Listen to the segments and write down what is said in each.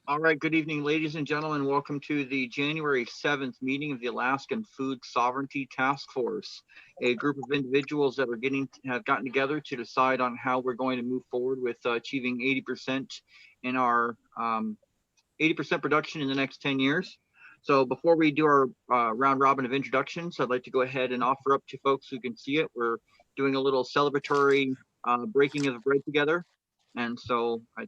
All right, good evening, ladies and gentlemen. Welcome to the January 7th meeting of the Alaskan Food Sovereignty Task Force, a group of individuals that have gotten together to decide on how we're going to move forward with achieving 80% in our 80% production in the next 10 years. So before we do our round robin of introductions, I'd like to go ahead and offer up to folks who can see it. We're doing a little celebratory breaking of the bread together. And so I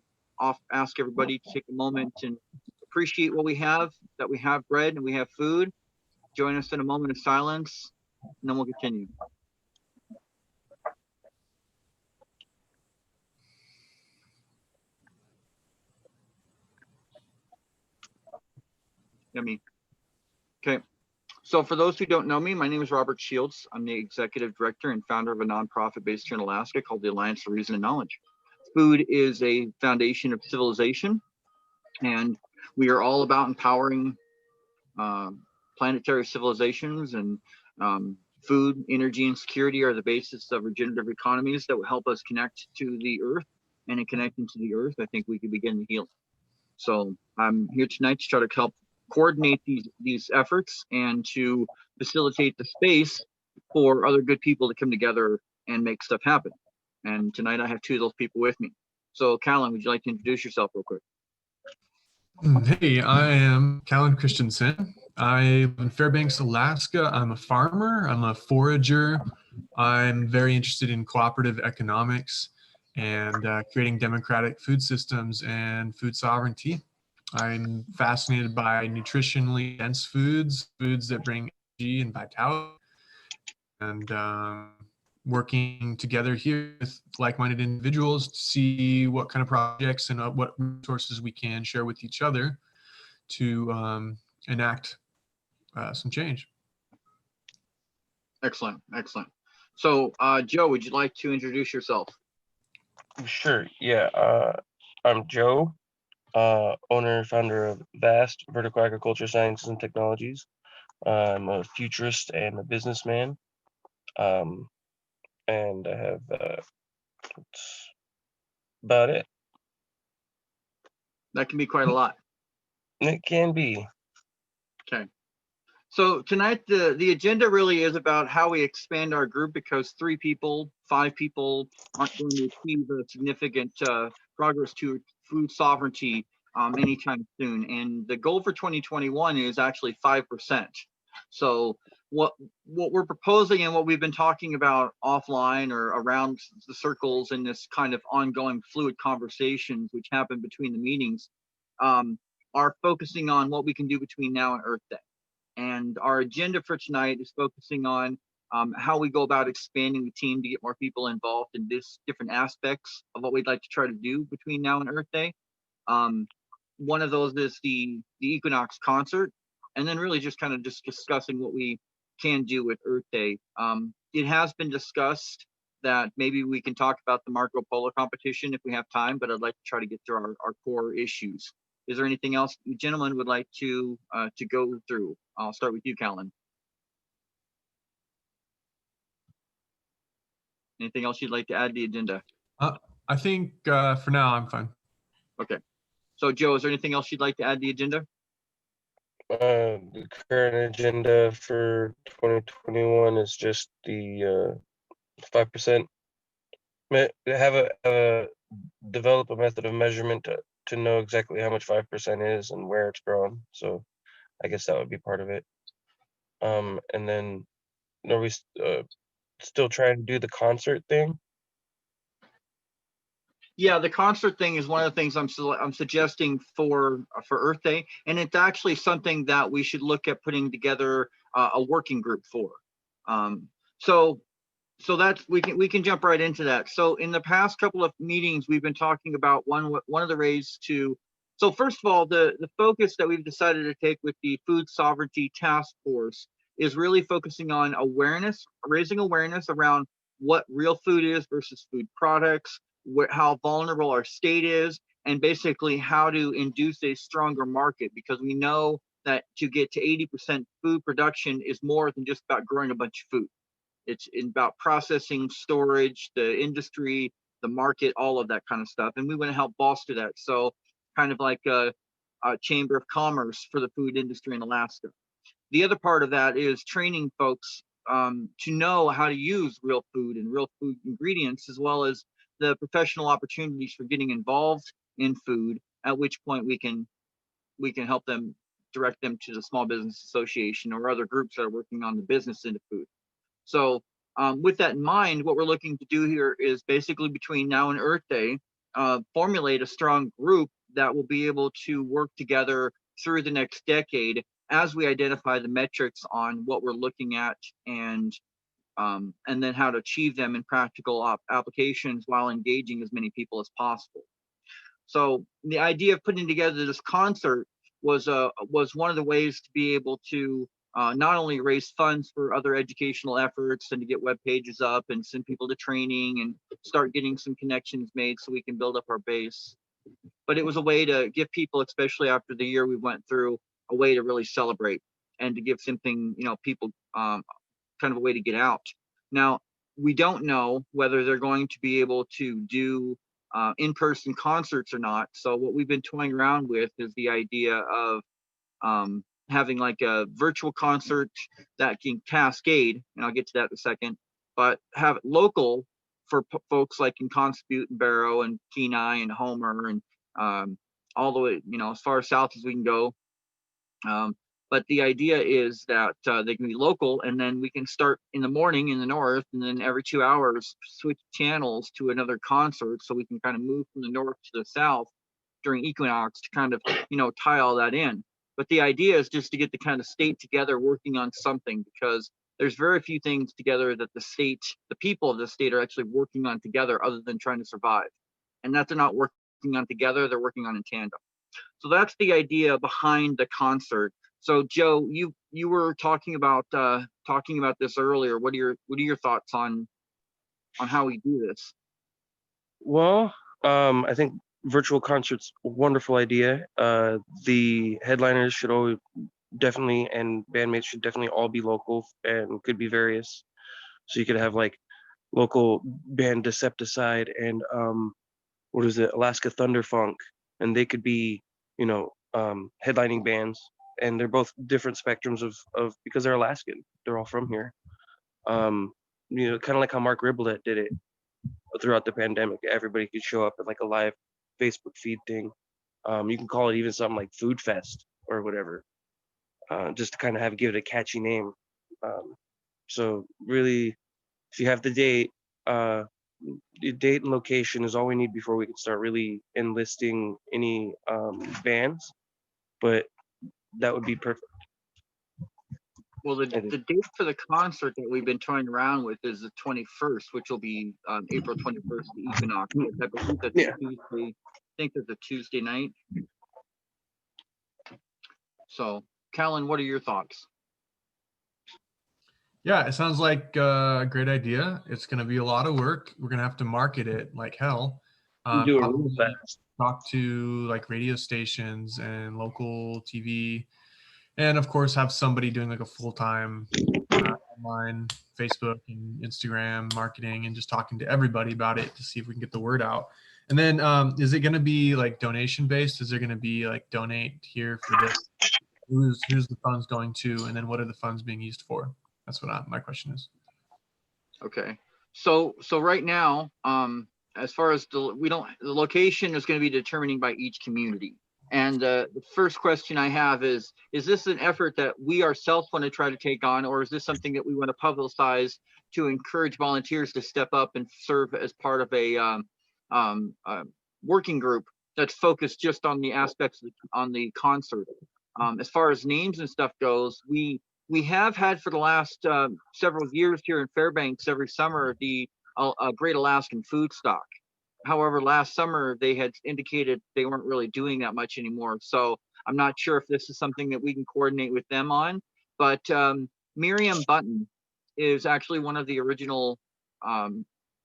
ask everybody to take a moment and appreciate what we have, that we have bread and we have food. Join us in a moment of silence, and then we'll continue. Yummy. Okay. So for those who don't know me, my name is Robert Shields. I'm the executive director and founder of a nonprofit based here in Alaska called the Alliance for Reason and Knowledge. Food is a foundation of civilization, and we are all about empowering planetary civilizations, and food, energy, and security are the basis of regenerative economies that will help us connect to the earth. And in connecting to the earth, I think we can begin the healing. So I'm here tonight to try to help coordinate these efforts and to facilitate the space for other good people to come together and make stuff happen. And tonight I have two of those people with me. So Callan, would you like to introduce yourself real quick? Hey, I am Callan Christensen. I live in Fairbanks, Alaska. I'm a farmer, I'm a forager. I'm very interested in cooperative economics and creating democratic food systems and food sovereignty. I'm fascinated by nutritionally dense foods that bring energy and vitality, and working together here with like-minded individuals to see what kind of projects and what resources we can share with each other to enact some change. Excellent, excellent. So Joe, would you like to introduce yourself? Sure, yeah. I'm Joe, owner and founder of VAST, Vertical Agriculture Sciences and Technologies. I'm a futurist and a businessman. And I have, that's about it. That can be quite a lot. It can be. Okay. So tonight, the agenda really is about how we expand our group, because 3 people, 5 people aren't going to achieve a significant progress to food sovereignty anytime soon. And the goal for 2021 is actually 5%. So what we're proposing and what we've been talking about offline or around the circles in this kind of ongoing fluid conversations which happen between the meetings are focusing on what we can do between now and Earth Day. And our agenda for tonight is focusing on how we go about expanding the team to get more people involved in this different aspects of what we'd like to try to do between now and Earth Day. One of those is the Equinox concert, and then really just kind of discussing what we can do with Earth Day. It has been discussed that maybe we can talk about the Marco Polo competition if we have time, but I'd like to try to get through our core issues. Is there anything else you gentlemen would like to go through? I'll start with you, Callan. Anything else you'd like to add to the agenda? I think for now I'm fine. Okay. So Joe, is there anything else you'd like to add to the agenda? The current agenda for 2021 is just the 5%. Develop a method of measurement to know exactly how much 5% is and where it's grown. So I guess that would be part of it. And then are we still trying to do the concert thing? Yeah, the concert thing is one of the things I'm suggesting for Earth Day, and it's actually something that we should look at putting together a working group for. So that's we can jump right into that. So in the past couple of meetings, we've been talking about one of the ways to. So first of all, the focus that we've decided to take with the Food Sovereignty Task Force is really focusing on awareness, raising awareness around what real food is versus food products, how vulnerable our state is, and basically how to induce a stronger market, because we know that to get to 80% food production is more than just about growing a bunch of food. It's about processing, storage, the industry, the market, all of that kind of stuff. And we want to help bolster that. So kind of like a chamber of commerce for the food industry in Alaska. The other part of that is training folks to know how to use real food and real food ingredients, as well as the professional opportunities for getting involved in food, at which point we can help them, direct them to the Small Business Association or other groups that are working on the business into food. So with that in mind, what we're looking to do here is basically between now and Earth Day, formulate a strong group that will be able to work together through the next decade as we identify the metrics on what we're looking at, and then how to achieve them in practical applications while engaging as many people as possible. So the idea of putting together this concert was one of the ways to be able to not only raise funds for other educational efforts and to get web pages up and send people to training and start getting some connections made so we can build up our base, but it was a way to give people, especially after the year we went through, a way to really celebrate and to give something, you know, people kind of a way to get out. Now, we don't know whether they're going to be able to do in-person concerts or not. So what we've been toying around with is the idea of having like a virtual concert that can cascade, and I'll get to that in a second, but have it local for folks like in Constitute and Barrow and Kenai and Homer and all the way, you know, as far south as we can go. But the idea is that they can be local, and then we can start in the morning in the north, and then every 2 hours switch channels to another concert, so we can kind of move from the north to the south during Equinox to kind of, you know, tie all that in. But the idea is just to get the kind of state together working on something, because there's very few things together that the people of the state are actually working on together other than trying to survive. And that they're not working on together, they're working on in tandem. So that's the idea behind the concert. So Joe, you were talking about this earlier. What are your thoughts on how we do this? Well, I think virtual concerts, wonderful idea. The headliners should always definitely, and bandmates should definitely all be local and could be various. So you could have like local band Decepticide and what is it, Alaska Thunderfunk, and they could be, you know, headlining bands, and they're both different spectrums of because they're Alaskan, they're all from here. You know, kind of like how Mark Riblet did it throughout the pandemic. Everybody could show up at like a live Facebook feed thing. You can call it even something like Food Fest or whatever, just to kind of give it a catchy name. So really, if you have the date, date and location is all we need before we can start really enlisting any bands. But that would be perfect. Well, the date for the concert that we've been toying around with is the 21st, which will be April 21st, the Equinox. I believe that's Tuesday. I think it's a Tuesday night. So, Callan, what are your thoughts? Yeah, it sounds like a great idea. It's going to be a lot of work. We're going to have to market it like hell. Do it real fast. Talk to like radio stations and local TV, and of course have somebody doing like a full-time online Facebook and Instagram marketing and just talking to everybody about it to see if we can get the word out. And then is it going to be like donation based? Is there going to be like donate here for this? Who's the funds going to, and then what are the funds being used for? That's what my question is. Okay, so right now, as far as the location is going to be determining by each community. And the first question I have is this an effort that we ourselves want to try to take on, or is this something that we want to publicize to encourage volunteers to step up and serve as part of a working group that's focused just on the aspects on the concert? As far as names and stuff goes, we have had for the last several years here in Fairbanks every summer the Great Alaskan Food Stock. However, last summer they had indicated they weren't really doing that much anymore. So I'm not sure if this is something that we can coordinate with them on. But Miriam Button is actually one of the original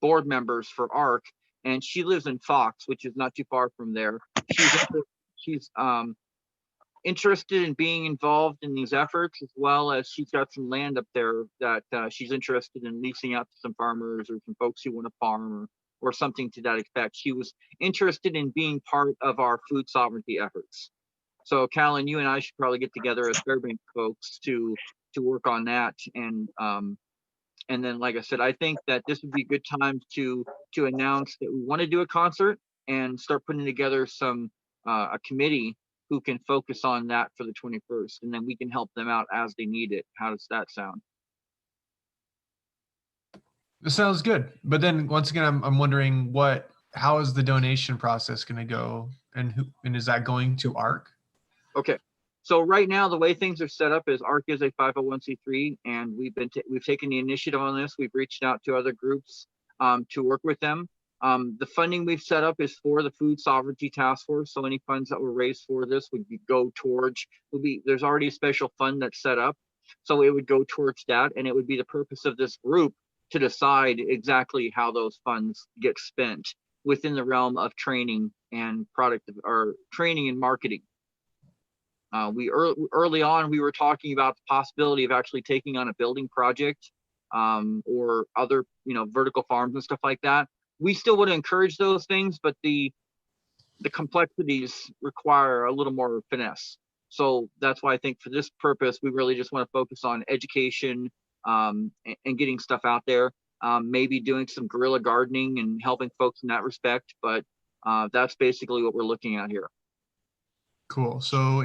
board members for ARC, and she lives in Fox, which is not too far from there. She's interested in being involved in these efforts, as well as she's got some land up there that she's interested in leasing out to some farmers or some folks who want to farm or something to that effect. She was interested in being part of our food sovereignty efforts. So Callan, you and I should probably get together as Fairbanks folks to work on that. And then, like I said, I think that this would be a good time to announce that we want to do a concert and start putting together some a committee who can focus on that for the 21st, and then we can help them out as they need it. How does that sound? This sounds good. But then once again, I'm wondering how is the donation process going to go, and is that going to ARC? Okay. So right now, the way things are set up is ARC is a 501c3, and we've taken the initiative on this. We've reached out to other groups to work with them. The funding we've set up is for the Food Sovereignty Task Force. So any funds that were raised for this would go towards, there's already a special fund that's set up. So it would go towards that, and it would be the purpose of this group to decide exactly how those funds get spent within the realm of training and training and marketing. Early on, we were talking about the possibility of actually taking on a building project or other, vertical farms and stuff like that. We still would encourage those things, but the complexities require a little more finesse. So that's why I think for this purpose, we really just want to focus on education and getting stuff out there. Maybe doing some guerrilla gardening and helping folks in that respect. But that's basically what we're looking at here. Cool. So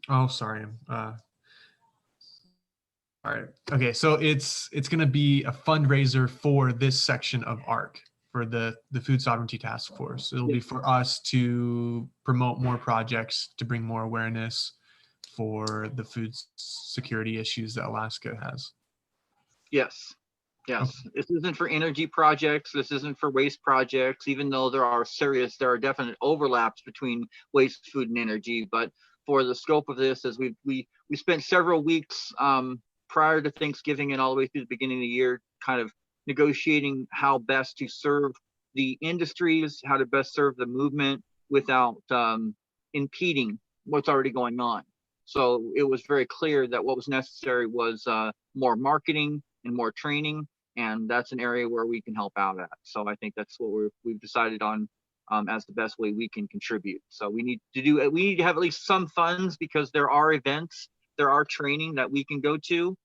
oh, sorry. All right. Okay. So it's going to be a fundraiser for this section of ARC, for the Food Sovereignty Task Force. It'll be for us to promote more projects, to bring more awareness for the food security issues that Alaska has. Yes. Yes. Okay. This isn't for energy projects. This isn't for waste projects, even though there are definite overlaps between waste, food, and energy. But for the scope of this, as we spent several weeks prior to Thanksgiving and all the way through the beginning of the year, kind of negotiating how best to serve the industries, how to best serve the movement without impeding what's already going on. So it was very clear that what was necessary was more marketing and more training, and that's an area where we can help out at. So I think that's what we've decided on as the best way we can contribute. So we need to have at least some funds, because there are events, there are training that we can go to.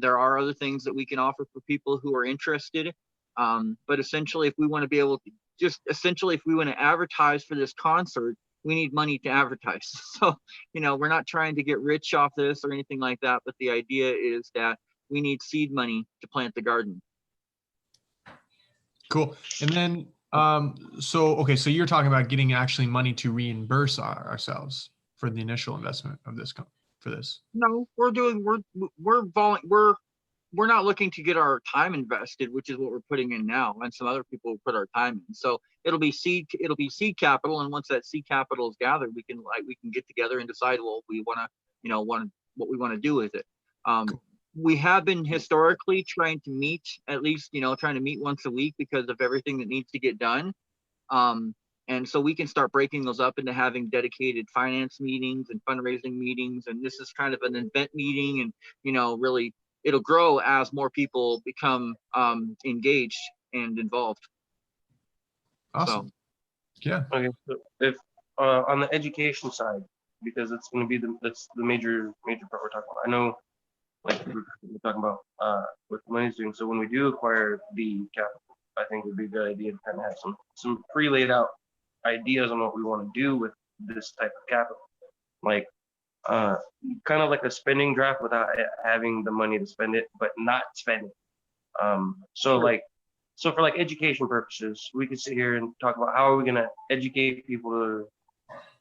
There are other things that we can offer for people who are interested. But essentially, if we want to be able to if we want to advertise for this concert, we need money to advertise. So, we're not trying to get rich off this or anything like that, but the idea is that we need seed money to plant the garden. Cool. And then, so you're talking about getting actually money to reimburse ourselves for the initial investment of this for this. No, we're not looking to get our time invested, which is what we're putting in now, and some other people will put our time in. So it'll be seed capital, and once that seed capital is gathered, we can get together and decide what we want to do with it. Cool. We have been historically trying to meet once a week because of everything that needs to get done. And so we can start breaking those up into having dedicated finance meetings and fundraising meetings. And this is kind of an event meeting, and, really it'll grow as more people become engaged and involved. Awesome. So, yeah. Okay. So if on the education side, because it's going to be that's the major part we're talking about. I know, like we're talking about what the money's doing. So when we do acquire the capital, I think it would be a good idea to kind of have some pre-laid out ideas on what we want to do with this type of capital, like kind of like a spending draft without having the money to spend it, but not spend it. So for like education purposes, we could sit here and talk about how are we going to educate people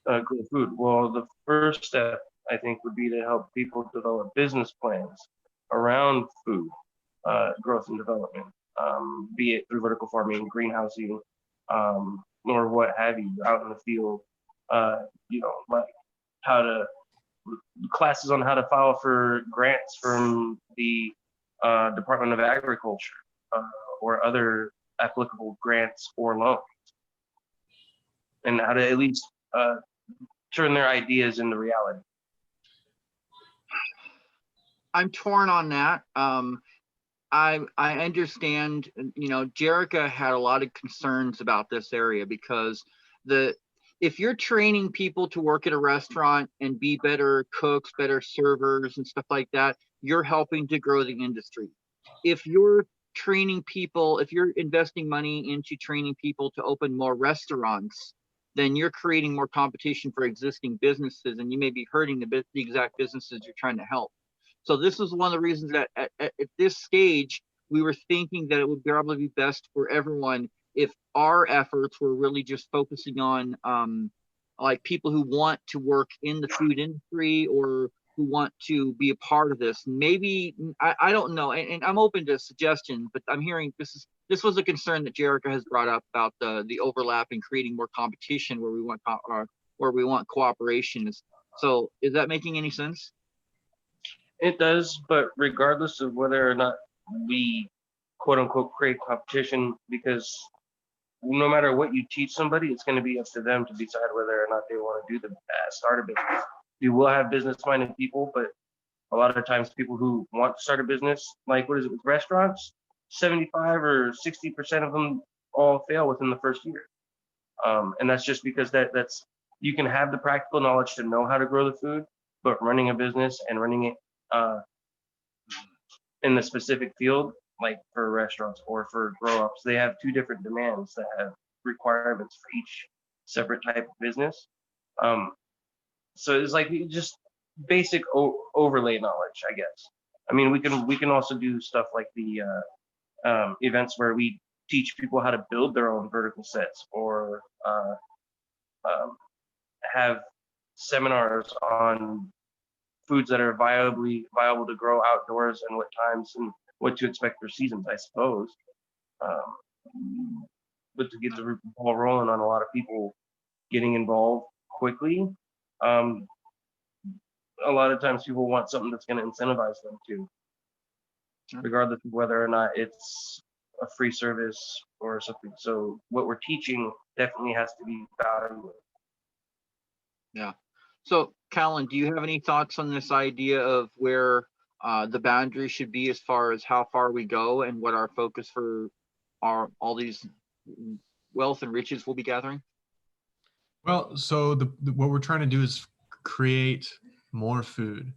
to grow food. Well, the first step I think would be to help people develop business plans around food growth and development, be it through vertical farming, greenhousing, or what have you, out in the field, like how to classes on how to file for grants from the Department of Agriculture or other applicable grants or loans. and how to at least turn their ideas into reality. I'm torn on that. I understand, you know, Jerica had a lot of concerns about this area because if you're training people to work at a restaurant and be better cooks, better servers and stuff like that, you're helping to grow the industry. If you're training people, if you're investing money into training people to open more restaurants, then you're creating more competition for existing businesses, and you may be hurting the exact businesses you're trying to help. So this is one of the reasons that at this stage, we were thinking that it would probably be best for everyone if our efforts were really just focusing on like people who want to work in the food industry or who want to be a part of this. Maybe, I don't know, and I'm open to suggestions, but I'm hearing this was a concern that Jerica has brought up about the overlap and creating more competition where we want cooperation. So is that making any sense? It does, but regardless of whether or not we quote unquote create competition, because no matter what you teach somebody, it's going to be up to them to decide whether or not they want to do the start a business. You will have business-minded people, but a lot of times people who want to start a business, like what is it with restaurants, 75 or 60% of them all fail within the first year. And that's just because that's you can have the practical knowledge to know how to grow the food, but running a business and running it in the specific field, like for restaurants or for grow-ups, they have two different demands that have requirements for each separate type of business. So it's like just basic overlay knowledge, I guess. I mean, we can also do stuff like the events where we teach people how to build their own vertical sets, or have seminars on foods that are viable to grow outdoors and what times and what to expect for seasons, I suppose. But to get the ball rolling on a lot of people getting involved quickly, a lot of times people want something that's going to incentivize them to, regardless of whether or not it's a free service or something. So what we're teaching definitely has to be valuable. Yeah. So, Callan, do you have any thoughts on this idea of where the boundary should be as far as how far we go and what our focus for all these wealth and riches we'll be gathering? Well, so what we're trying to do is create more food.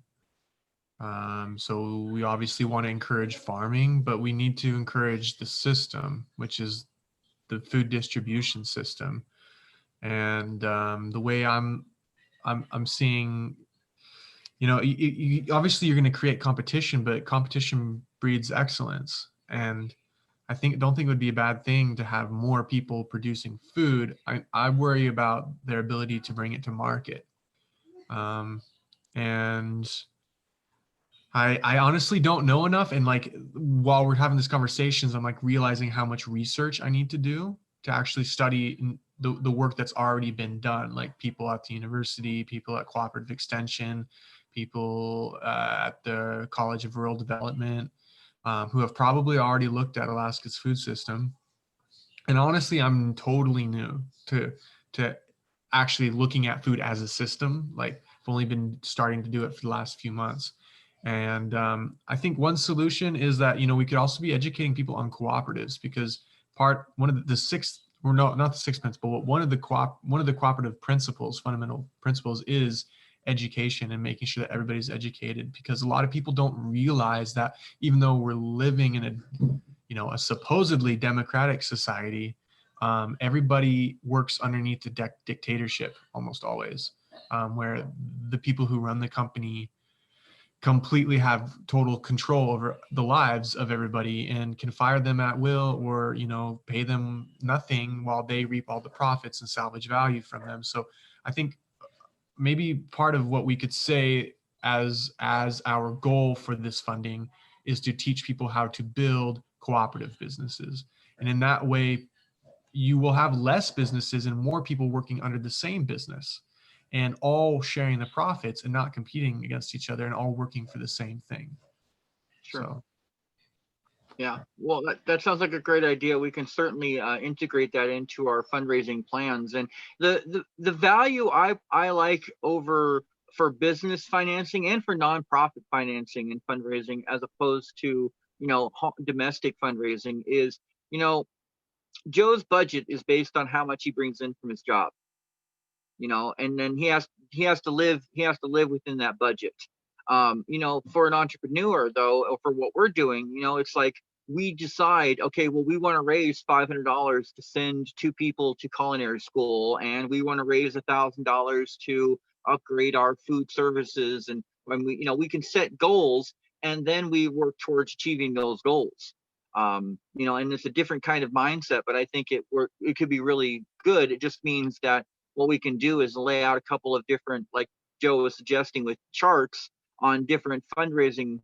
So we obviously want to encourage farming, but we need to encourage the system, which is the food distribution system. And the way I'm seeing, you know, obviously you're going to create competition, but competition breeds excellence. And I don't think it would be a bad thing to have more people producing food. I worry about their ability to bring it to market. And I honestly don't know enough. And like, while we're having these conversations, I'm like realizing how much research I need to do to actually study the work that's already been done, like people at the university, people at Cooperative Extension, people at the College of Rural Development, who have probably already looked at Alaska's food system. And honestly, I'm totally new to actually looking at food as a system. Like, I've only been starting to do it for the last few months. And I think one solution is that, you know, we could also be educating people on cooperatives, because one of the six, or no, not the sixth principle, but one of the cooperative principles, fundamental principles, is education and making sure that everybody's educated, because a lot of people don't realize that even though we're living in a supposedly democratic society, everybody works underneath the dictatorship almost always, where the people who run the company completely have total control over the lives of everybody and can fire them at will, or, you know, pay them nothing while they reap all the profits and salvage value from them. So I think maybe part of what we could say as our goal for this funding is to teach people how to build cooperative businesses. And in that way, you will have less businesses and more people working under the same business, and all sharing the profits and not competing against each other, and all working for the same thing. Sure. So. Yeah, well, that sounds like a great idea. We can certainly integrate that into our fundraising plans. And the value I like over for business financing and for nonprofit financing and fundraising, as opposed to domestic fundraising, is you know Joe's budget is based on how much he brings in from his job. And then he has to live within that budget. For an entrepreneur though, or for what we're doing, it's like we decide, okay, well, we want to raise $500 to send two people to culinary school, and we want to raise $1,000 to upgrade our food services. And when we can set goals, and then we work towards achieving those goals. And it's a different kind of mindset, but I think it could be really good. It just means that what we can do is lay out a couple of different, like Joe was suggesting, with charts on different fundraising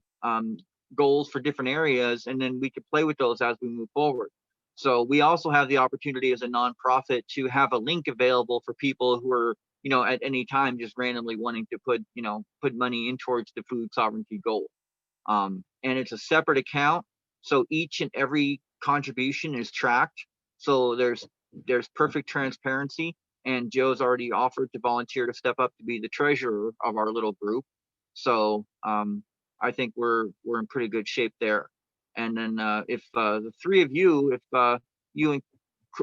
goals for different areas, and then we can play with those as we move forward. So we also have the opportunity as a nonprofit to have a link available for people who are, at any time just randomly wanting to put money in towards the food sovereignty goal. And it's a separate account, so each and every contribution is tracked. So there's perfect transparency, and Joe's already offered to volunteer to step up to be the treasurer of our little group. So I think we're in pretty good shape there. And then if the three of you, if you and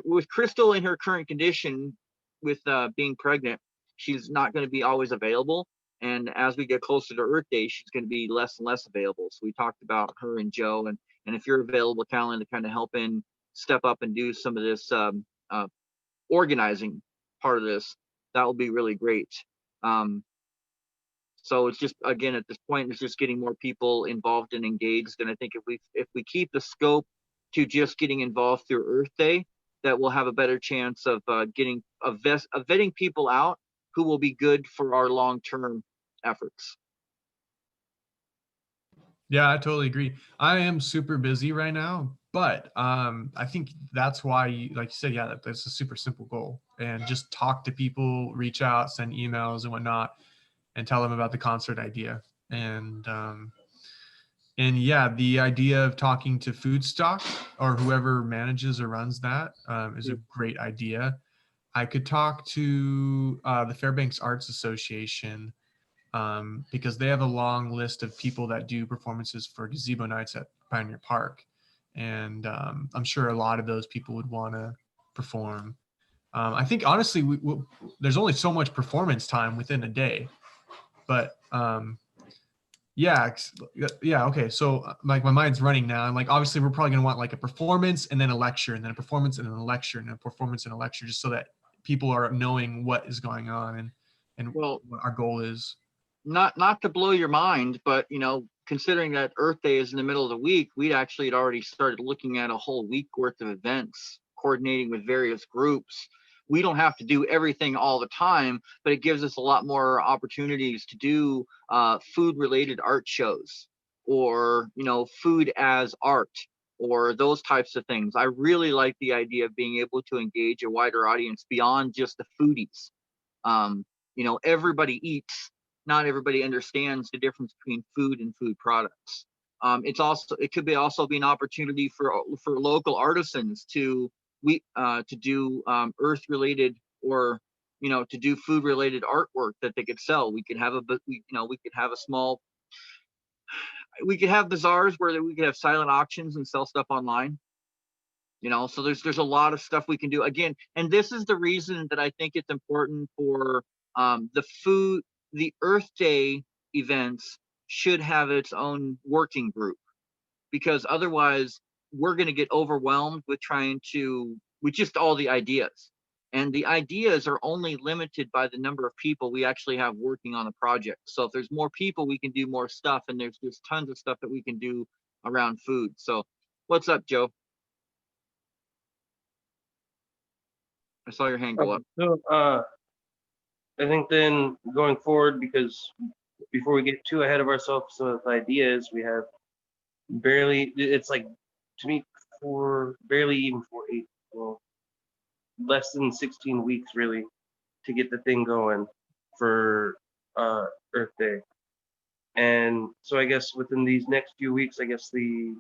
with Crystal in her current condition, with being pregnant, she's not going to be always available. And as we get closer to Earth Day, she's going to be less and less available. So we talked about her and Joe, and if you're available, Callan, to kind of help step up and do some of this organizing part of this, that will be really great. So it's just, again, at this point, it's just getting more people involved and engaged. And I think if we keep the scope to just getting involved through Earth Day, that we'll have a better chance of vetting people out who will be good for our long-term efforts. Yeah, I totally agree. I am super busy right now, but I think that's why, like you said, yeah, that's a super simple goal. And just talk to people, reach out, send emails and whatnot, and tell them about the concert idea. And yeah, the idea of talking to Foodstock or whoever manages or runs that is a great idea. I could talk to the Fairbanks Arts Association because they have a long list of people that do performances for gazebo nights at Pioneer Park. And I'm sure a lot of those people would want to perform. I think honestly, there's only so much performance time within a day, but yeah, okay. So like my mind's running now, and like obviously we're probably gonna want like a performance and then a lecture and then a performance and then a lecture and a performance and a lecture, just so that people are knowing what is going on and Well, what our goal is. Not to blow your mind, but considering that Earth Day is in the middle of the week, we actually had already started looking at a whole week worth of events, coordinating with various groups. We don't have to do everything all the time, but it gives us a lot more opportunities to do food-related art shows, or food as art, or those types of things. I really like the idea of being able to engage a wider audience beyond just the foodies. Everybody eats. Not everybody understands the difference between food and food products. It could also be an opportunity for local artisans to do earth related, or to do food related artwork that they could sell. We could have we could have bazaars where we could have silent auctions and sell stuff online. So there's a lot of stuff we can do, again, and this is the reason that I think it's important for the Earth Day events should have its own working group, because otherwise we're going to get overwhelmed with just all the ideas, and the ideas are only limited by the number of people we actually have working on the project. So if there's more people, we can do more stuff, and there's just tons of stuff that we can do around food. So what's up, Joe? I saw your hand go up. So I think then going forward, because before we get too ahead of ourselves with ideas, we have it's like, to me, barely even for 8, well, less than 16 weeks really to get the thing going for Earth Day. And so I guess within these next few weeks, I guess the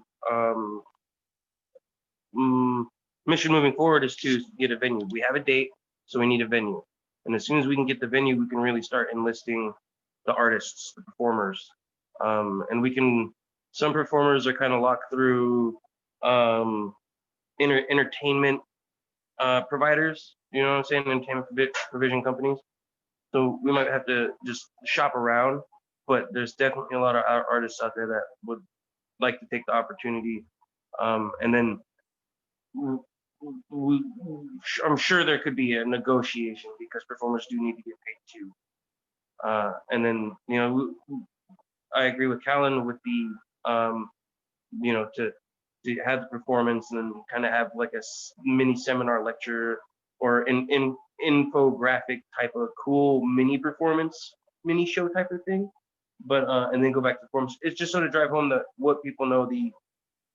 mission moving forward is to get a venue. We have a date, so we need a venue. And as soon as we can get the venue, we can really start enlisting the artists, the performers. And we can, some performers are kind of locked through entertainment providers, you know what I'm saying, entertainment provision companies. So we might have to just shop around, but there's definitely a lot of artists out there that would like to take the opportunity. And then I'm sure there could be a negotiation because performers do need to get paid too. And then, you know, I agree with Callan with the, you know, to have the performance and then kind of have like a mini seminar lecture or an infographic type of cool mini performance, mini show type of thing. But and then go back to performance. It's just sort of drive home what people know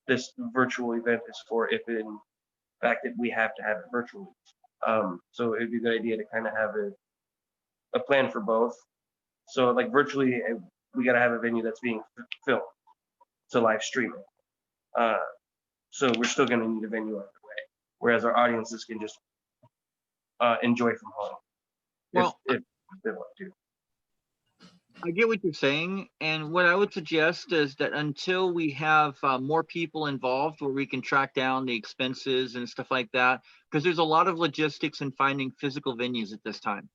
this virtual event is for, if in fact that we have to have it virtually. So it'd be a good idea to kind of have a plan for both. So like virtually, we got to have a venue that's being filmed to live stream it. So we're still going to need a venue either way, whereas our audiences can just enjoy from home. Well, if they want to. I get what you're saying, and what I would suggest is that until we have more people involved where we can track down the expenses and stuff like that, because there's a lot of logistics in finding physical venues at this time.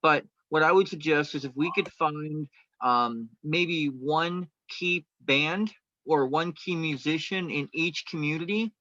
But what I would suggest is if we could find maybe one key band or one key musician in each community,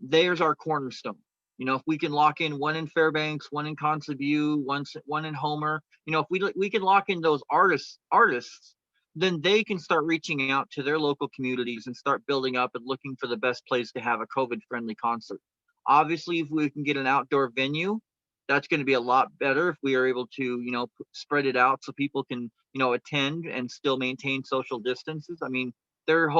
there's our cornerstone. You know, if we can lock in one in Fairbanks, one in Conceview, one in Homer, you know, if we can lock in those artists, then they can start reaching out to their local communities and start building up and looking for the best place to have a COVID-friendly concert. Obviously, if we can get an outdoor venue, that's going to be a lot better if we are able to, you know, spread it out so people can, you know, attend and still maintain social distances. I mean, they're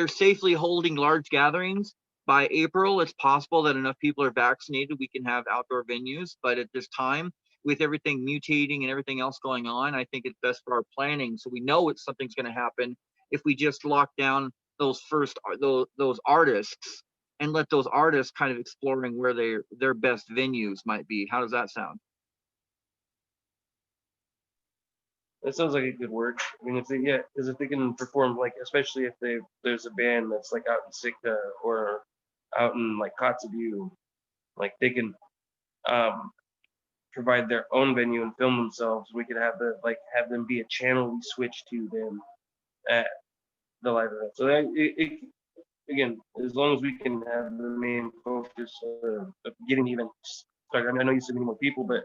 safely holding large gatherings. By April, it's possible that enough people are vaccinated, we can have outdoor venues. But at this time, with everything mutating and everything else going on, I think it's best for our planning. So we know something's going to happen if we just lock down those artists and let those artists kind of exploring where their best venues might be. How does that sound? That sounds like it could work. I mean, because if they can perform, like, especially if there's a band that's like out in Sitka or out in like Kotzebue, like they can provide their own venue and film themselves. We could have them be a channel we switch to them at the live event. So again, as long as we can have the main focus of getting the event started. I mean, I know you said many more people, but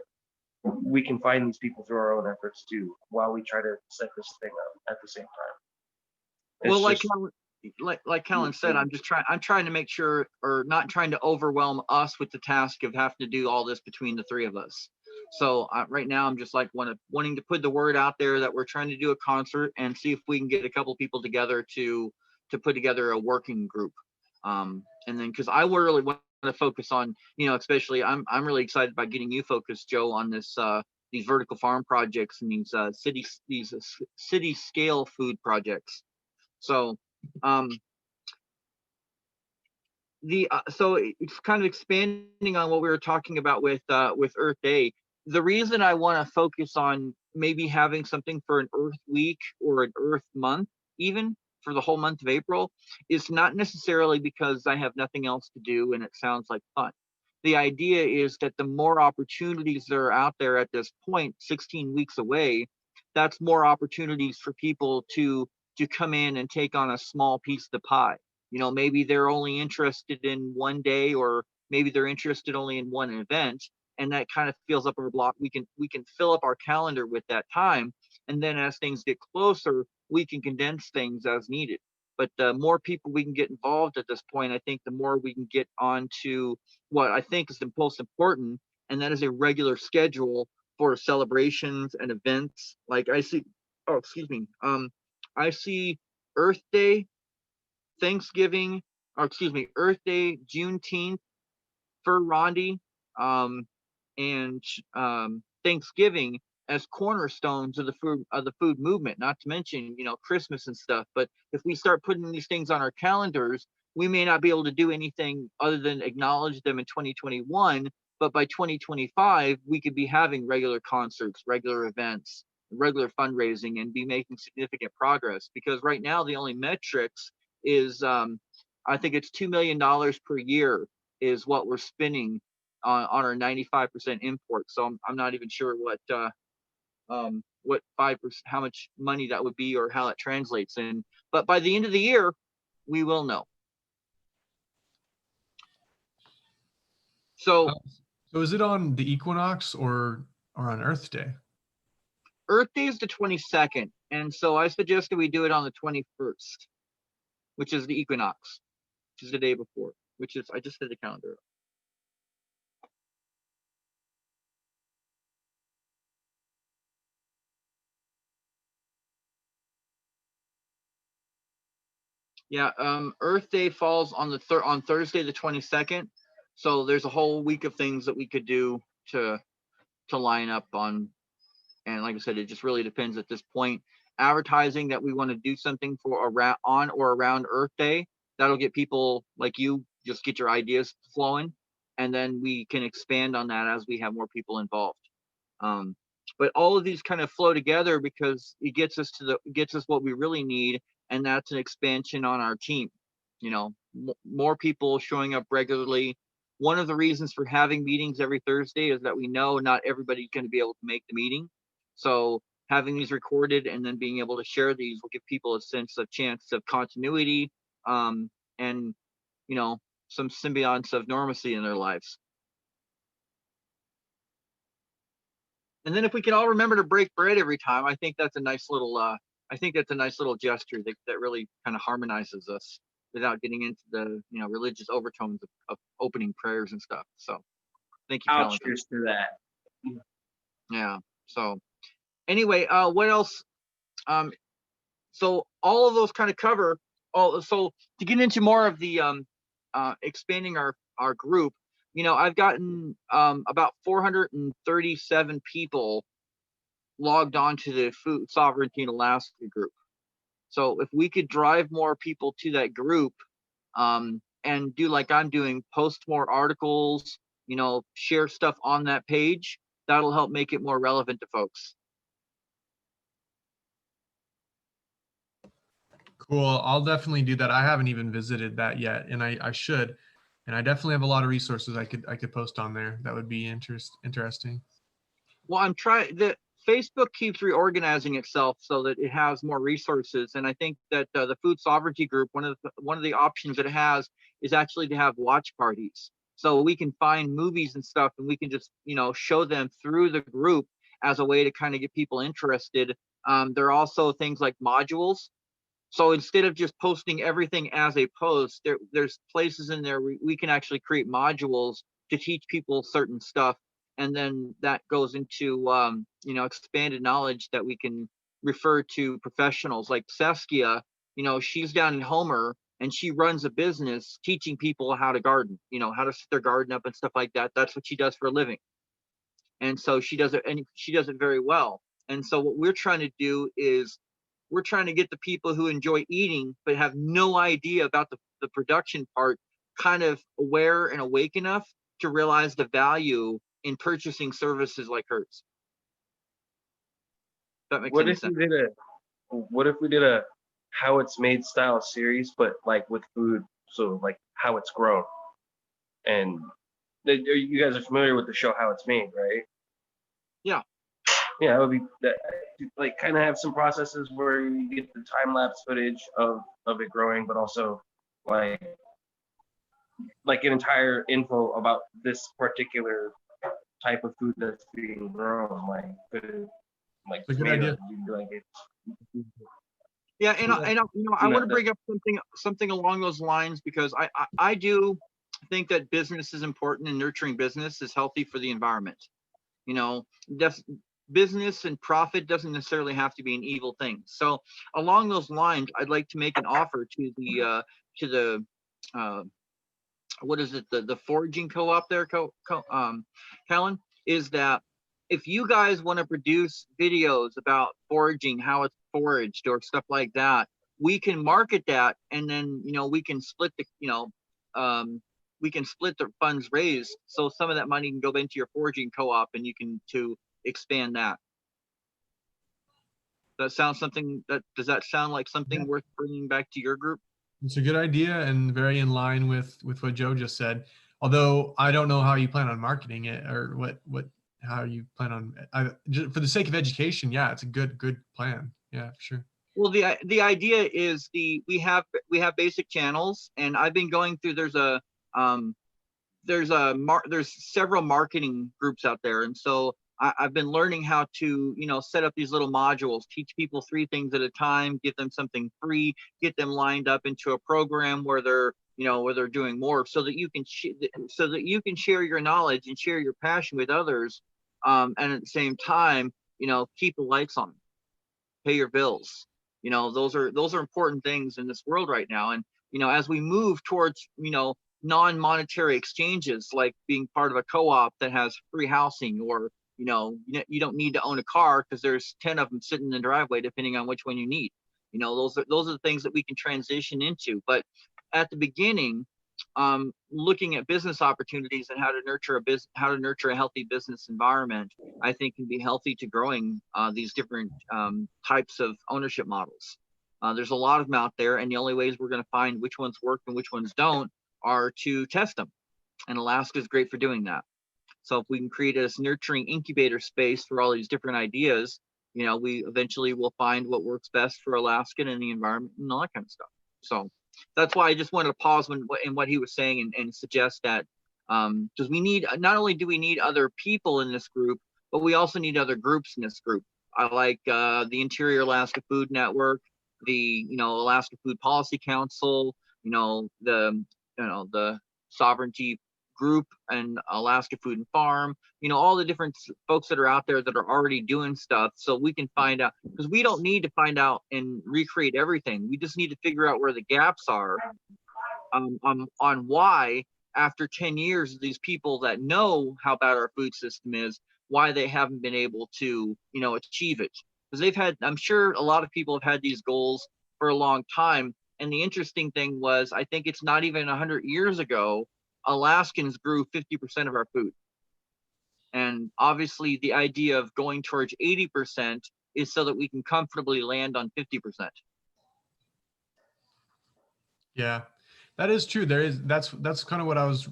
we can find these people through our own efforts too, while we try to set this thing up at the same time. Well, like Callan said, I'm trying to make sure, or not trying to overwhelm us with the task of having to do all this between the three of us. So right now I'm just like wanting to put the word out there that we're trying to do a concert and see if we can get a couple people together to put together a working group. And then, because I really want to focus on, you know, especially I'm really excited about getting you focused, Joe, on this these vertical farm projects and these city scale food projects. So so it's kind of expanding on what we were talking about with Earth Day. The reason I want to focus on maybe having something for an Earth Week or an Earth Month, even for the whole month of April, is not necessarily because I have nothing else to do and it sounds like fun. The idea is that the more opportunities that are out there at this point, 16 weeks away, that's more opportunities for people to come in and take on a small piece of the pie. You know, maybe they're only interested in one day, or maybe they're interested only in one event, and that kind of fills up our block. We can fill up our calendar with that time, and then as things get closer, we can condense things as needed. But the more people we can get involved at this point, I think the more we can get onto what I think is the most important, and that is a regular schedule for celebrations and events. Like I see Earth Day, Thanksgiving, Earth Day, Juneteenth, Fur Rondy, and Thanksgiving as cornerstones of the food movement. Not to mention, you know, Christmas and stuff. But if we start putting these things on our calendars, we may not be able to do anything other than acknowledge them in 2021, but by 2025, we could be having regular concerts, regular events, regular fundraising, and be making significant progress. Because right now, the only metrics is, I think it's $2 million per year is what we're spending on our 95% import. So I'm not even sure what 5%, how much money that would be or how it translates in. But by the end of the year, we will know. So So is it on the equinox or on Earth Day? Earth Day is the 22nd, and so I suggested we do it on the 21st, which is the equinox, which is the day before, which is, I just did the calendar. Yeah, Earth Day falls on on Thursday the 22nd, so there's a whole week of things that we could do to line up on. And like I said, it just really depends at this point. Advertising that we want to do something for around on or around Earth Day, that'll get people like you just get your ideas flowing, and then we can expand on that as we have more people involved. But all of these kind of flow together because it gets us what we really need, and that's an expansion on our team. You know, more people showing up regularly. One of the reasons for having meetings every Thursday is that we know not everybody's going to be able to make the meeting. So having these recorded and then being able to share these will give people a sense of chance of continuity, and, you know, some symbionts of normalcy in their lives. And then if we can all remember to break bread every time, I think that's a nice little gesture that really kind of harmonizes us without getting into the, you know, religious overtones of opening prayers and stuff. So thank you, Calvin. Cheers to that. Yeah. So anyway, what else? So all of those kind of cover all. So to get into more of the expanding our group, you know, I've gotten about 437 people logged on to the Food Sovereignty in Alaska group. So if we could drive more people to that group, and do like I'm doing, post more articles, you know, share stuff on that page, that'll help make it more relevant to folks. Cool. I'll definitely do that. I haven't even visited that yet, and I should. And I definitely have a lot of resources I could post on there. That would be interesting. Well, I'm trying. The Facebook keeps reorganizing itself so that it has more resources, and I think that the Food Sovereignty Group, one of the options that it has is actually to have watch parties. So we can find movies and stuff, and we can just, you know, show them through the group as a way to kind of get people interested. There are also things like modules. So instead of just posting everything as a post, there's places in there we can actually create modules to teach people certain stuff, and then that goes into you know, expanded knowledge that we can refer to professionals like Saskia. You know, she's down in Homer and she runs a business teaching people how to garden, you know, how to set their garden up and stuff like that. That's what she does for a living. And so she does it, and she does it very well. And so what we're trying to do is we're trying to get the people who enjoy eating but have no idea about the production part kind of aware and awake enough to realize the value in purchasing services like hers. That makes What any if sense. we did a how it's made style series, but like with food, so like how it's grown? And you guys are familiar with the show How It's Made, right? Yeah. Yeah, it would be that, like, kind of have some processes where you get the time lapse footage of it growing, but also like an entire info about this particular type of food that's being grown, like It's a good idea. Like Yeah, and you know, I want to bring up something along those lines, because I do think that business is important, and nurturing business is healthy for the environment. You know, business and profit doesn't necessarily have to be an evil thing. So along those lines, I'd like to make an offer to the what is it, the foraging co-op there, Helen, is that if you guys want to produce videos about foraging, how it's foraged or stuff like that, we can market that, and then, we can split the, we can split the funds raised. So some of that money can go into your foraging co-op, and you can to expand that. Does that sound like something worth bringing back to your group? It's a good idea and very in line with what Joe just said. Although I don't know how you plan on marketing it, or how you plan on, just for the sake of education. Yeah, it's a good plan. Yeah, for sure. Well, the idea is we have basic channels, and I've been going through. There's several marketing groups out there, and so I've been learning how to set up these little modules, teach people 3 things at a time, give them something free, get them lined up into a program where they're doing more, so that you can share your knowledge and share your passion with others, and at the same time keep the lights on, pay your bills. Those are important things in this world right now. And as we move towards non-monetary exchanges, like being part of a co-op that has free housing, or you don't need to own a car because there's 10 of them sitting in the driveway, depending on which one you need. Those are the things that we can transition into. But at the beginning, looking at business opportunities and how to nurture a healthy business environment, I think can be healthy to growing these different types of ownership models. There's a lot of them out there, and the only ways we're going to find which ones work and which ones don't are to test them. And Alaska is great for doing that. So if we can create this nurturing incubator space for all these different ideas, we eventually will find what works best for Alaskan and the environment and all that kind of stuff. So that's why I just wanted to pause in what he was saying and suggest that, because not only do we need other people in this group, but we also need other groups in this group. I like the Interior Alaska Food Network, the Alaska Food Policy Council, the Sovereignty Group and Alaska Food and Farm, all the different folks that are out there that are already doing stuff, so we can find out, because we don't need to find out and recreate everything. We just need to figure out where the gaps are, on why, after 10 years, these people that know how bad our food system is, why they haven't been able to achieve it. Because I'm sure a lot of people have had these goals for a long time. And the interesting thing was, I think it's not even 100 years ago, Alaskans grew 50% of our food. And obviously the idea of going towards 80% is so that we can comfortably land on 50%. Yeah, that is true. That's kind of what I was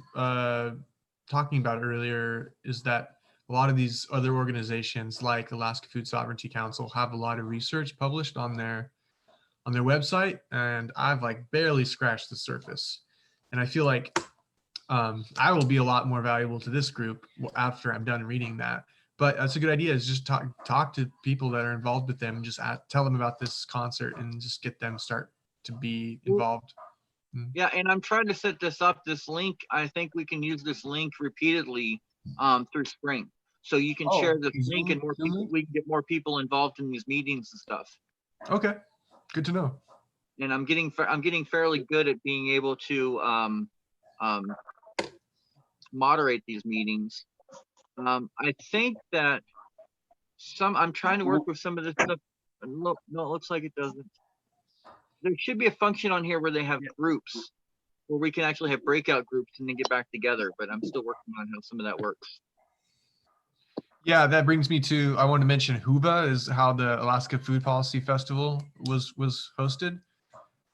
talking about earlier, is that a lot of these other organizations like Alaska Food Sovereignty Council have a lot of research published on their website, and I've barely scratched the surface. And I feel like I will be a lot more valuable to this group after I'm done reading that. But that's a good idea, is just talk to people that are involved with them, and just tell them about this concert and just get them start to be involved. Yeah, and I'm trying to set this link. I think we can use this link repeatedly through spring. So you can share this link, and we can get more people involved in these meetings and stuff. Okay, good to know. And I'm getting fairly good at being able to moderate these meetings. I think that I'm trying to work with some of this stuff. No, it looks like it doesn't. There should be a function on here where they have groups, where we can actually have breakout groups and then get back together, but I'm still working on how some of that works. Yeah, that brings me to, I want to mention HUVA is how the Alaska Food Policy Festival was hosted.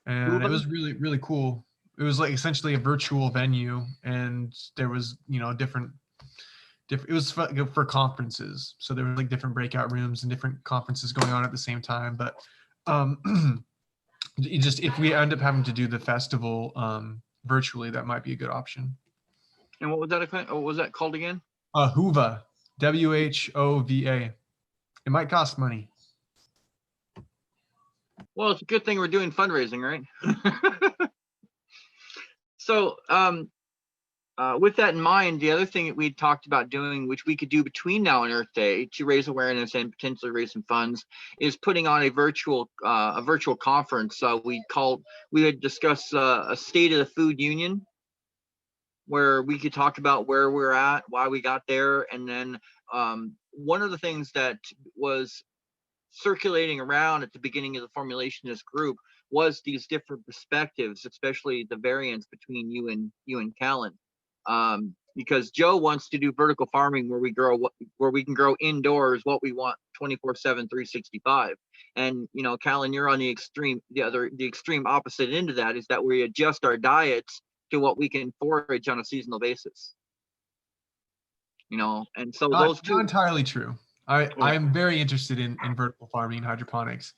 And HUVA? It was really, really cool. It was essentially a virtual venue, and there was, different, it was for conferences. So there were different breakout rooms and different conferences going on at the same time. But if we end up having to do the festival virtually, that might be a good option. And what was that called again? HUVA, WHOVA. It might cost money. Well, it's a good thing we're doing fundraising, right? So with that in mind, the other thing that we talked about doing, which we could do between now and Earth Day to raise awareness and potentially raise some funds, is putting on a virtual conference. We had discussed a State of the Food Union, where we could talk about where we're at, why we got there, and then one of the things that was circulating around at the beginning of the formulation of this group was these different perspectives, especially the variance between you and Callan. Because Joe wants to do vertical farming where we can grow indoors what we want 24/7, 365. And you know, Callan, you're on the extreme opposite end of that, is that we adjust our diets to what we can forage on a seasonal basis. You know, and so Not, those two. not entirely true. I am very interested in vertical farming and hydroponics.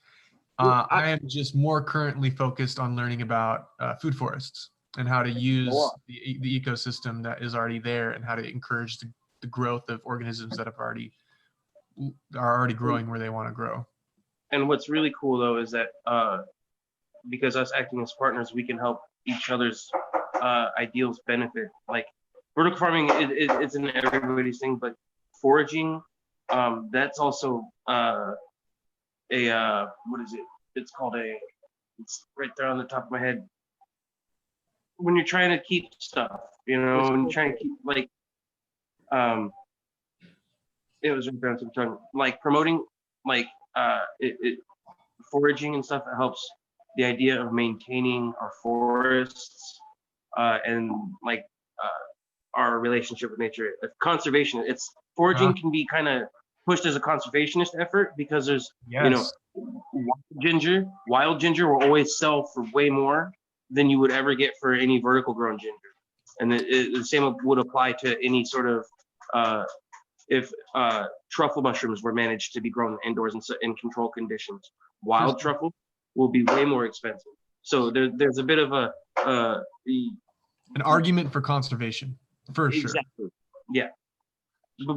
I am just more currently focused on learning about food forests and how to use the ecosystem that is already there and how to encourage the growth of organisms that are already growing where they want to grow. And what's really cool though is that because us acting as partners, we can help each other's ideals benefit. Like vertical farming, it's in everybody's thing, but foraging, that's also what is it? It's called it's right there on the top of my head. When you're trying to keep stuff, you know, when you're trying to keep like, it was right there on the top of my tongue. Like promoting, like foraging and stuff. It helps the idea of maintaining our forests and like our relationship with nature. Conservation. It's foraging can be kind of pushed as a conservationist effort because there's you know, wild ginger will always sell for way more than you would ever get for any vertical grown ginger. And the same would apply to any sort of if truffle mushrooms were managed to be grown indoors in controlled conditions. Wild truffle will be way more expensive. So there's a bit of an argument for conservation, for sure. Exactly. Yeah.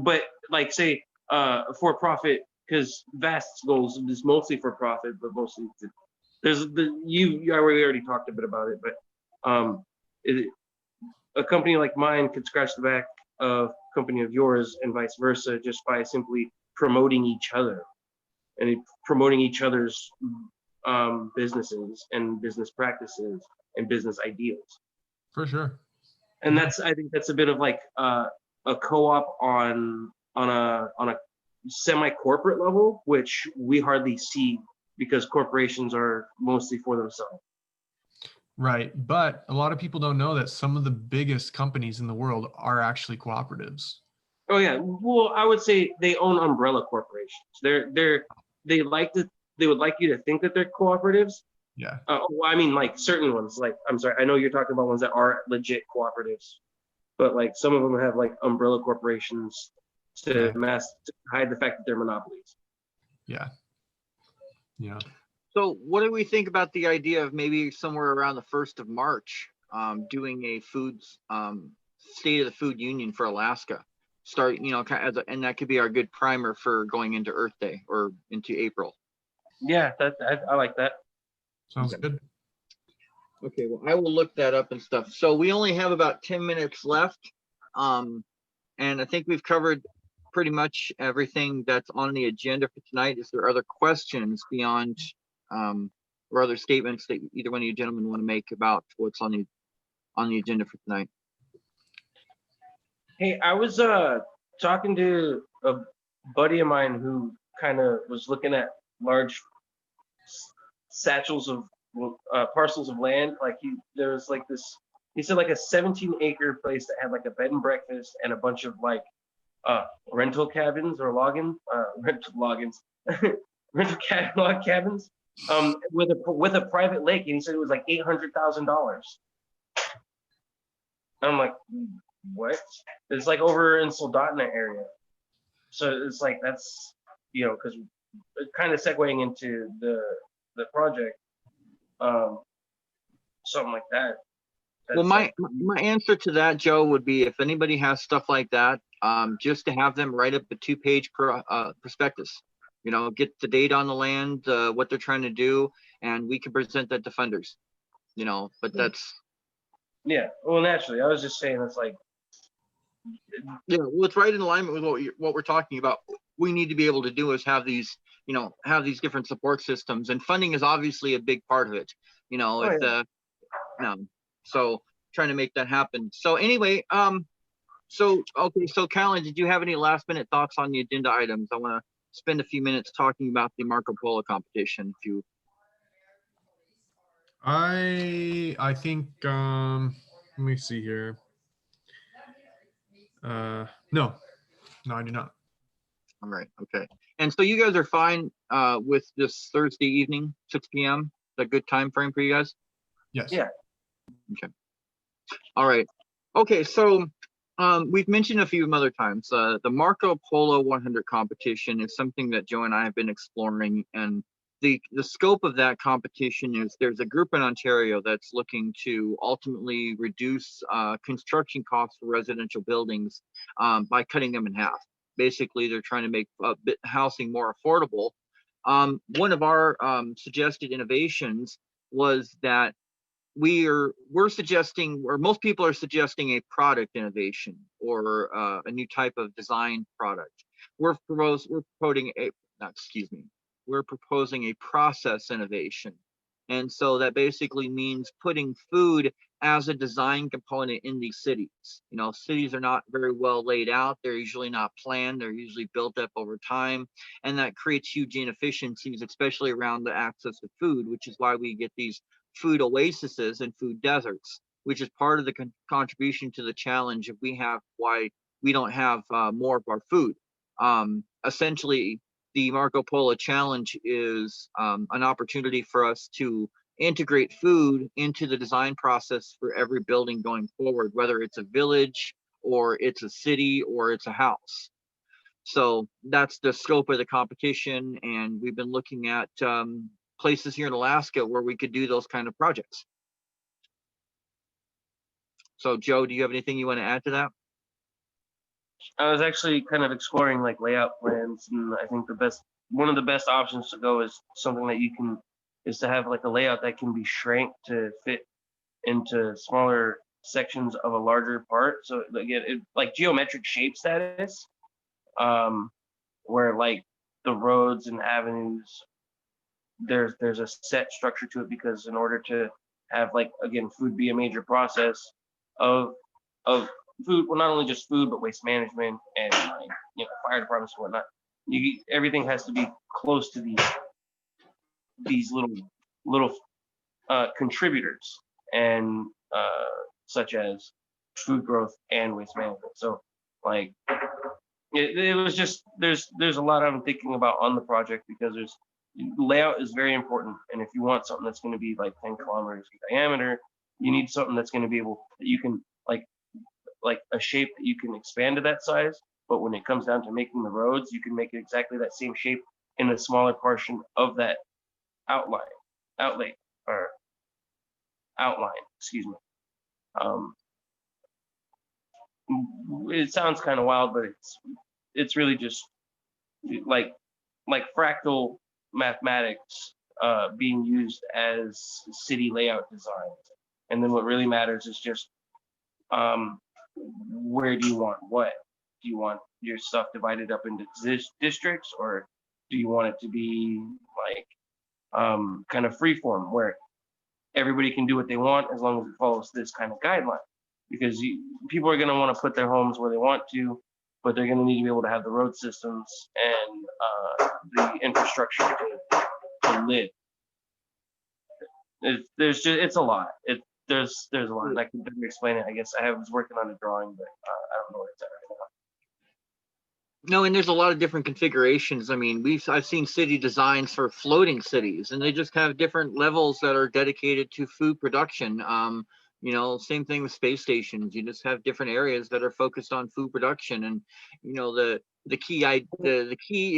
But like say for profit, because Vast's goals is mostly for profit, but mostly there's we already talked a bit about it, but a company like mine could scratch the back of a company of yours and vice versa just by simply promoting each other and promoting each other's businesses and business practices and business ideals. For sure. And I think that's a bit of like a co-op on a semi-corporate level, which we hardly see because corporations are mostly for themselves. Right. But a lot of people don't know that some of the biggest companies in the world are actually cooperatives. Oh yeah. Well, I would say they own umbrella corporations. They would like you to think that they're cooperatives. Yeah. Well, I mean, like certain ones, like, I'm sorry, I know you're talking about ones that are legit cooperatives, but like some of them have like umbrella corporations to hide the fact that they're monopolies. Yeah. Yeah. So what do we think about the idea of maybe somewhere around the 1st of March, doing a foods State of the Food Union for Alaska? Start, you know, and that could be our good primer for going into Earth Day or into April. Yeah, I like that. Sounds good. Okay, well, I will look that up and stuff. So we only have about 10 minutes left. And I think we've covered pretty much everything that's on the agenda for tonight. Is there other questions beyond or other statements that either one of you gentlemen want to make about what's on the agenda for tonight? Hey, I was talking to a buddy of mine who kind of was looking at large satchels of parcels of land. Like there was like this, he said like a 17-acre place that had like a bed and breakfast and a bunch of like rental cabins or log cabins with a private lake, and he said it was like $800,000. I'm like, what? It's like over in Soldotna area. So it's like, that's, you know, because kind of segueing into the project, something like that. Well, my answer to that, Joe, would be if anybody has stuff like that, just to have them write up a 2-page prospectus. You know, get the date on the land, what they're trying to do, and we can present that to funders. You know, but that's. Yeah, well, naturally, I was just saying it's like. Yeah, well, it's right in alignment with what we're talking about. We need to be able to do is have these, you know, have these different support systems, and funding is obviously a big part of it. You know, so trying to make that happen. So anyway, so Callan, did you have any last minute thoughts on the agenda items? I want to spend a few minutes talking about the Marco Polo competition. I think let me see here. No, I do not. All right. Okay. And so you guys are fine with this Thursday evening, 6 p.m. Is that a good time frame for you guys? Yes. Yeah. Okay. All right. Okay. So we've mentioned a few other times. The Marco Polo 100 competition is something that Joe and I have been exploring, and the scope of that competition is there's a group in Ontario that's looking to ultimately reduce construction costs for residential buildings by cutting them in half. Basically, they're trying to make housing more affordable. One of our suggested innovations was that we're suggesting, or most people are suggesting, a product innovation or a new type of design product. We're proposing a, not, excuse me, we're proposing a process innovation. And so that basically means putting food as a design component in these cities. You know, cities are not very well laid out. They're usually not planned. They're usually built up over time. And that creates huge inefficiencies, especially around the access to food, which is why we get these food oases and food deserts, which is part of the contribution to the challenge of why we don't have more of our food. Essentially, the Marco Polo Challenge is an opportunity for us to integrate food into the design process for every building going forward, whether it's a village or it's a city or it's a house. So that's the scope of the competition, and we've been looking at places here in Alaska where we could do those kind of projects. So Joe, do you have anything you want to add to that? I was actually kind of exploring like layout plans, and I think one of the best options to go is something that is to have like a layout that can be shrank to fit into smaller sections of a larger part. So again, like geometric shapes, that is, where like the roads and avenues, there's a set structure to it, because in order to have, like, again, food be a major process of food, well, not only just food, but waste management and, like, fire departments and whatnot. Everything has to be close to these little contributors, and such as food growth and waste management. So, like, it was just there's a lot I'm thinking about on the project, because layout is very important, and if you want something that's going to be like 10 kilometers in diameter, you need something that's going to be able that you can like a shape that you can expand to that size. But when it comes down to making the roads, you can make it exactly that same shape in a smaller portion of that outline, excuse me. It sounds kind of wild, but it's really just like fractal mathematics being used as city layout designs. And then what really matters is just where do you want what? Do you want your stuff divided up into districts, or do you want it to be like kind of freeform, where everybody can do what they want as long as it follows this kind of guideline? Because people are going to want to put their homes where they want to, but they're going to need to be able to have the road systems and the infrastructure to live. It's a lot. There's a lot, and I can better explain it. I guess I was working on a drawing, but I don't know where it's at right now. No, and there's a lot of different configurations. I mean, I've seen city designs for floating cities, and they just have different levels that are dedicated to food production. Same thing with space stations. You just have different areas that are focused on food production, and the key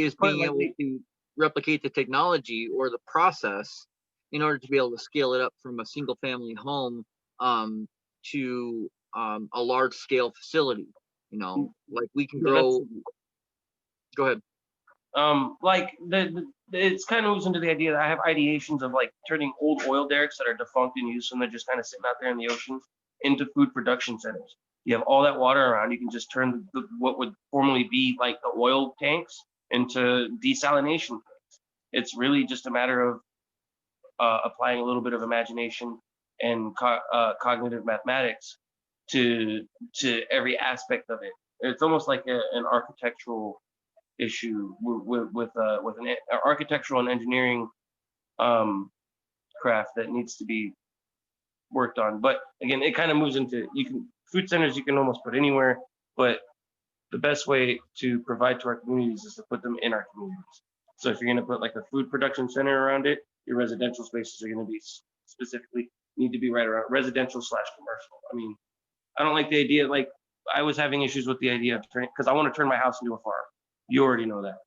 is being able to replicate the technology or the process in order to be able to scale it up from a single family home to a large scale facility. Like we can grow. Go ahead. Like it's kind of moves into the idea that I have ideations of like turning old oil derricks that are defunct and used, and they're just kind of sitting out there in the ocean, into food production centers. You have all that water around. You can just turn what would formerly be like the oil tanks into desalination tanks. It's really just a matter of applying a little bit of imagination and cognitive mathematics to every aspect of it. It's almost like an architectural issue with an architectural and engineering craft that needs to be worked on. But again, it kind of moves into, food centers you can almost put anywhere, but the best way to provide to our communities is to put them in our communities. So if you're going to put like a food production center around it, your residential spaces are going to be specifically need to be right around residential / commercial. I mean, I don't like the idea, like I was having issues with the idea of turning, because I want to turn my house into a farm. You already know that.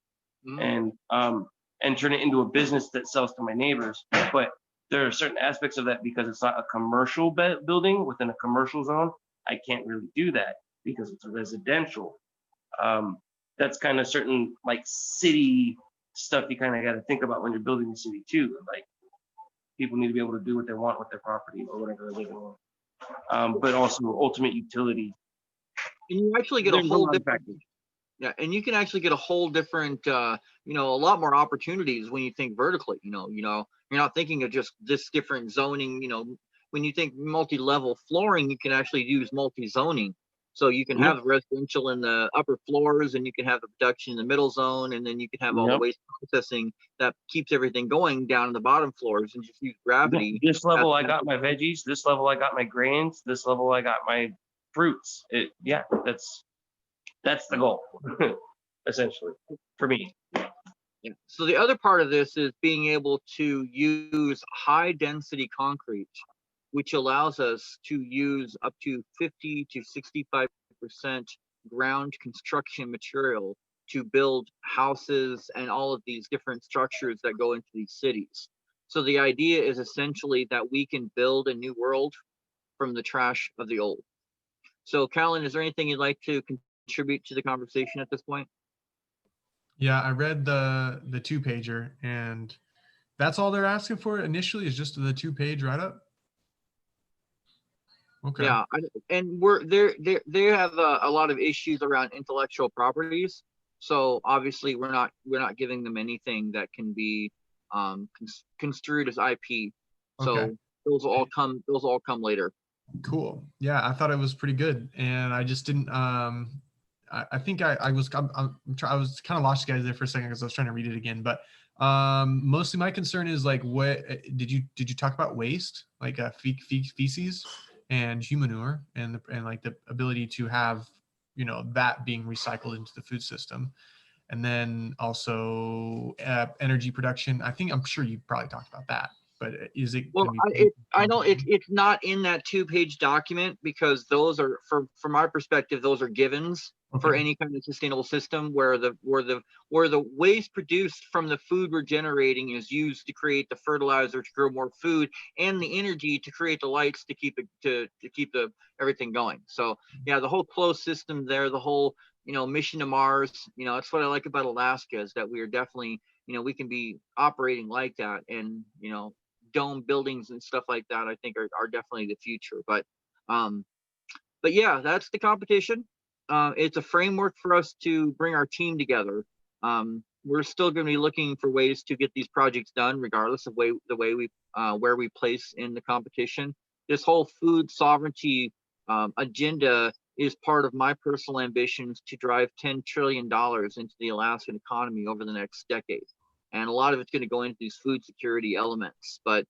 And turn it into a business that sells to my neighbors. But there are certain aspects of that, because it's not a commercial building within a commercial zone. I can't really do that because it's a residential. That's kind of certain like city stuff you kind of got to think about when you're building the city too. Like people need to be able to do what they want with their property or whatever they're living on. But also ultimate utility. And you actually get a whole different, yeah, and you can actually get a whole different, a lot more opportunities when you think vertically. You're not thinking of just this different zoning. When you think multi-level flooring, you can actually use multi-zoning. So you can have residential in the upper floors, and you can have the production in the middle zone, and then you can have all the waste processing that keeps everything going down in the bottom floors, and just use gravity. This level I got my veggies, this level I got my grains, this level I got my fruits. That's the goal, essentially, for me. Yeah. So the other part of this is being able to use high density concrete, which allows us to use up to 50 to 65% ground construction material to build houses and all of these different structures that go into these cities. So the idea is essentially that we can build a new world from the trash of the old. So Callan, is there anything you'd like to contribute to the conversation at this point? Yeah, I read the 2-pager, and that's all they're asking for initially is just the 2-page write-up. Okay. Yeah, and they have a lot of issues around intellectual properties. So obviously we're not giving them anything that can be construed as IP. So Okay. those will all come later. Cool. Yeah, I thought it was pretty good, and I just didn't. I think I was kind of lost you guys there for a second because I was trying to read it again. But mostly my concern is like, what did you talk about waste, like feces and human manure, and like the ability to have that being recycled into the food system, and then also energy production. I'm sure you probably talked about that. But is it? Well, I know it's not in that 2-page document, because those are, from my perspective, those are givens for any kind of sustainable system where the waste produced from the food we're generating is used to create the fertilizer to grow more food, and the energy to create the lights to keep everything going. So yeah, the whole closed system there, the whole mission to Mars. That's what I like about Alaska, is that we are definitely we can be operating like that, and dome buildings and stuff like that, I think are definitely the future. But yeah, that's the competition. It's a framework for us to bring our team together. We're still going to be looking for ways to get these projects done, regardless of the way we where we place in the competition. This whole food sovereignty agenda is part of my personal ambitions to drive $10 trillion into the Alaskan economy over the next decade. And a lot of it's going to go into these food security elements. But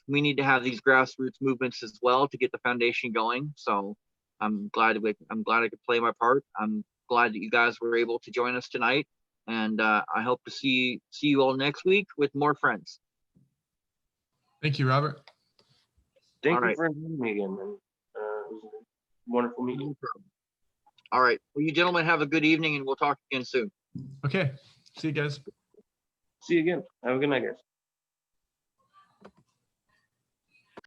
we need to have these grassroots movements as well to get the foundation going. So I'm glad I could play my part. I'm glad that you guys were able to join us tonight. And I hope to see you all next week with more friends. Thank you, Robert. Thank you for inviting me again, man. It was a wonderful meeting. All right. Well, you gentlemen have a good evening, and we'll talk again soon. Okay. See you guys. See you again. Have a good night, guys.